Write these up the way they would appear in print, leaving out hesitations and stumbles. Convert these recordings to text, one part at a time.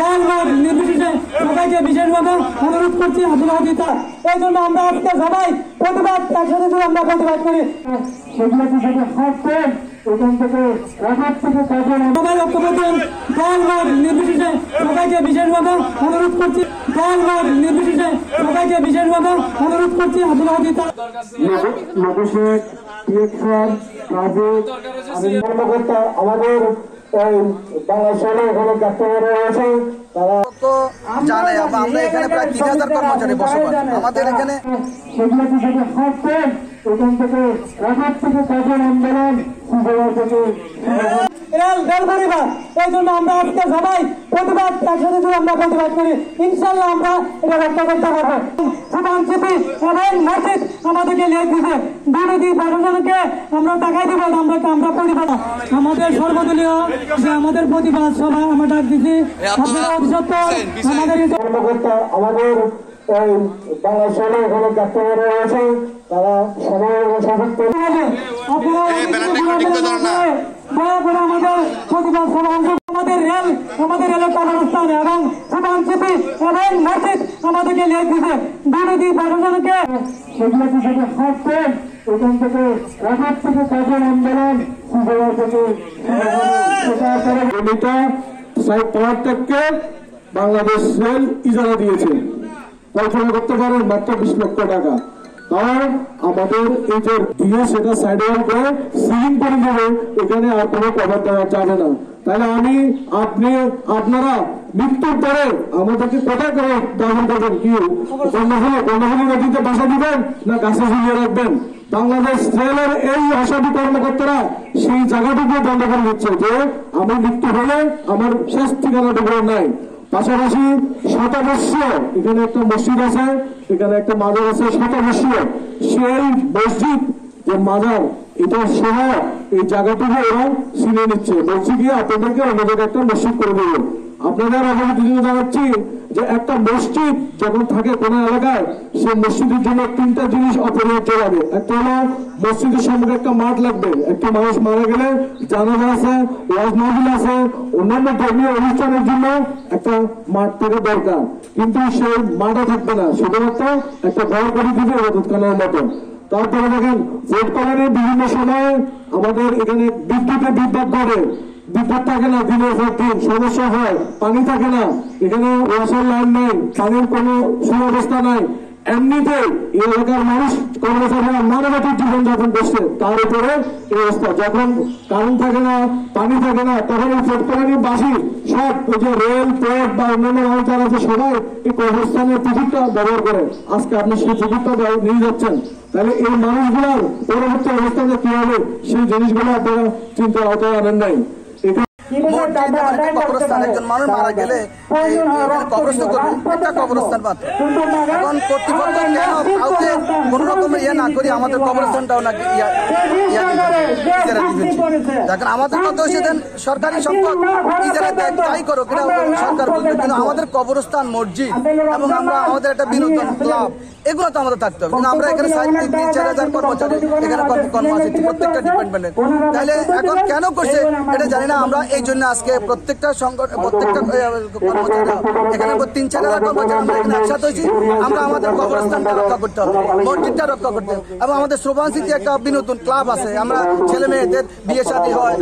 দল মত নির্বিশেষে সবাইকে বিশেষভাবে অনুরোধ করছি সহযোগিতা। এই জন্য আমরা আজকে সবাই প্রতিবাদ একসাথে যদি আমরা প্রতিবাদ করি সেগুলো থেকে হাঁটতেন এখান থেকে সবাই বক্তব্য দেন। দল মত নির্বিশেষে সবাইকে বিশেষভাবে অনুরোধ করছি। দল মত নির্বিশেষে সবাইকে বিশেষভাবে অনুরোধ করছি সহযোগিতা। আমাদের বাংলাদেশে এখানে কাস্টমার রয়েছে, তারা জানে আমরা এখানে প্রায় 3000 কর্মচারী বসবাস। আমাদের এখানে সেগুলো থেকে হাঁটতেন এখান থেকে রাজা থেকে কজন আন্দোলন এই জন্য আমরা আজকে সবাই প্রতিবাদ একসাথে যদি আমরা প্রতিবাদ করি ইনশাল্লাহ আমরা এটা রক্ষা করতে পারবো। সুবানসিপি এবং মসজিদ আমাদেরকে লিখ দিতে বিরোধী প্রশাসনকে আমরা টাকা দিব আমরা প্রতিবাদ আমাদের সর্বদলীয় যে আমাদের প্রতিবাদ সভা আমরা ডাক দিচ্ছি। আপনারা অতিসত্ত্বর আমাদের কর্মকর্তা আমাদের বাংলাদেশে এখানে কাস্টমার রয়েছে, তারা সবাই দয়া করে আমাদের প্রতিবাদ সভা আমাদের রেলের কবরস্থান এবং সুবানসিপি এবং মসজিদ আমাদেরকে লিখ দিতে বিরোধী প্রশাসনকে সেগুলো থেকে হাঁটতেন এখান থেকে রাজার থেকে কজন আন্দোলন থেকে বাংলাদেশ রেল ইজারা দিয়েছে। কল্পনা করতে পারেন মাত্র 20 লক্ষ টাকা। কারণ আমাদের এই যে দিয়ে সেটা সাইড ওয়াল করে সিলিং করে দেবে, এখানে আর কোনো কভার দেওয়া যাবে না। তাহলে আপনারা মৃত্যুর পরে আমাদেরকে কোথায় করে দাফন করবেন? কি কর্ণফুলী নদীতে বাসা দিবেন না গাছে ঝুলিয়ে রাখবেন? বাংলাদেশ রেলের এই অসাধু কর্মকর্তারা সেই জায়গাটুকু বন্ধ করে দিচ্ছে যে আমার মৃত্যু হলে আমার শেষ ঠিকানাটুকু নাই। পাশাপাশি শতবর্ষীয় এখানে একটা মসজিদ আছে, এখানে একটা মাজার আছে শতবর্ষীয়, সেই মসজিদ যে মাজার এটা সহ এই জায়গাটুকু ওরা ছিনিয়ে নিচ্ছে। বলছি কি আপনাদেরকে অন্য জায়গায় একটা মসজিদ করে দেবো। আপনাদের আগামী দিনে জানাচ্ছি যে একটা মসজিদ যখন থাকে কোন এলাকায় সেই মসজিদের জন্য 3টা জিনিস অপরিহার্য লাগে। একটা হলো মসজিদের সামনে একটা মাঠ লাগবে, একটা মানুষ মারা গেলে জানাজা আছে, ওয়াজ মাহফিল আছে, অন্যান্য ধর্মীয় অনুষ্ঠানের জন্য একটা মাঠ থেকে দরকার। কিন্তু সেই মাঠে থাকবে না, শুধুমাত্র একটা ঘর করে দিবে ইবাদতখানার মতো। তারপরে দেখেন ভোট করার বিভিন্ন সময়ে আমাদের এখানে বিদ্যুতের বিভ্রাট ঘটে, বিদ্যুৎ থাকে না, দিনের পর দিন সমস্যা হয়, পানি থাকে না, এখানে ওয়াসার লাইন নাই, পানির কোনো সুব্যবস্থা নাই। এমনিতে এই এলাকার মানুষ কর্মচারীরা মানবাধিক জীবনযাপন করছে, তার উপরে এই অবস্থা। যখন কারেন্ট থাকে না, পানি থাকে না, তখন এই ফটকরানি বাসী সব ওই যে রেল পোর্ট বা অন্যান্য মানুষ যারা আছে সবাই এই কর্মস্থানের পুকুরটা ব্যবহার করে। আজকে আপনি সেই পুকুরটা নিয়ে যাচ্ছেন, তাহলে এই মানুষগুলোর পরবর্তী অবস্থানে কি হবে সেই জিনিসগুলো আপনারা চিন্তার আওতায় আনেন নাই। কবরস্থান একজন মানুষ মারা গেলে কবরস্থান করবো, একটা কবরস্থান মাত্র। এখন কর্তৃপক্ষ কেন কাউকে কোন রকমের ইয়ে না করি আমাদের কবরস্থানটাও নাকি দেখেন আমাদের কত সেদিন সরকারি সম্পদ ইজারা তাই করো এটা সরকার বলবে, কিন্তু আমাদের কবরস্থান মসজিদ এবং আমরা আমাদের একটা বিনোদন ক্লাব এগুলো তো আমাদের থাকতে হবে। কিন্তু আমরা এখানে 3,000-4,000 কর্মচারী এখানে কর্ম আছে প্রত্যেকটা ডিপার্টমেন্টের। তাহলে এখন কেন করছে এটা জানি না। আমরা এই জন্য আজকে প্রত্যেকটা কর্মচারী এখানে 3,000-4,000 কর্মচারী আমরা এখানে একসাথে হয়েছি। আমরা আমাদের কবরস্থানটা রক্ষা করতে হবে, মসজিদটা রক্ষা করতে হবে, এবং আমাদের শ্রবণশীতি একটা বিনোদন ক্লাব আছে, আমরা ছেলে মেয়েদের বিয়ে শাদী হয়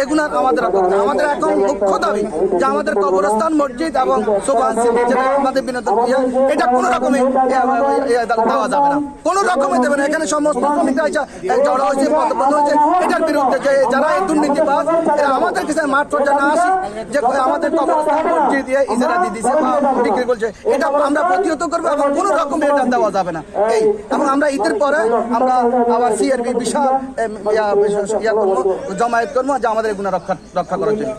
এগুলো আমাদের রক্ষা করতে। আমাদের এখন মুখ্য দাবি যে আমাদের কবরস্থান মসজিদ এবং শ্রবণশীতি যেটা আমাদের বিনোদন এটা কোনো রকমে দেওয়া যাবে না, কোনো রকমে দেবে না। এখানে সমস্ত শ্রমিকরা জড়ো হয়েছে, পদবন্ধ হয়েছে এটার বিরুদ্ধে যে যারা এই দুর্নীতিবাজ আমাদের কাছে মাঠ পর্যায়ে না আসি যে আমাদের কবরস্থান মসজিদ দিয়ে ইজারা দিয়ে দিচ্ছে বা বিক্রি করছে, এটা আমরা প্রতিহত করবো এবং কোনো রকমে এটা দেওয়া যাবে না। এই এবং আমরা ঈদের পরে আমরা আবার সিআরবি বিশাল জমায়েত করবো যে আমাদের এগুলো রক্ষা করার জন্য।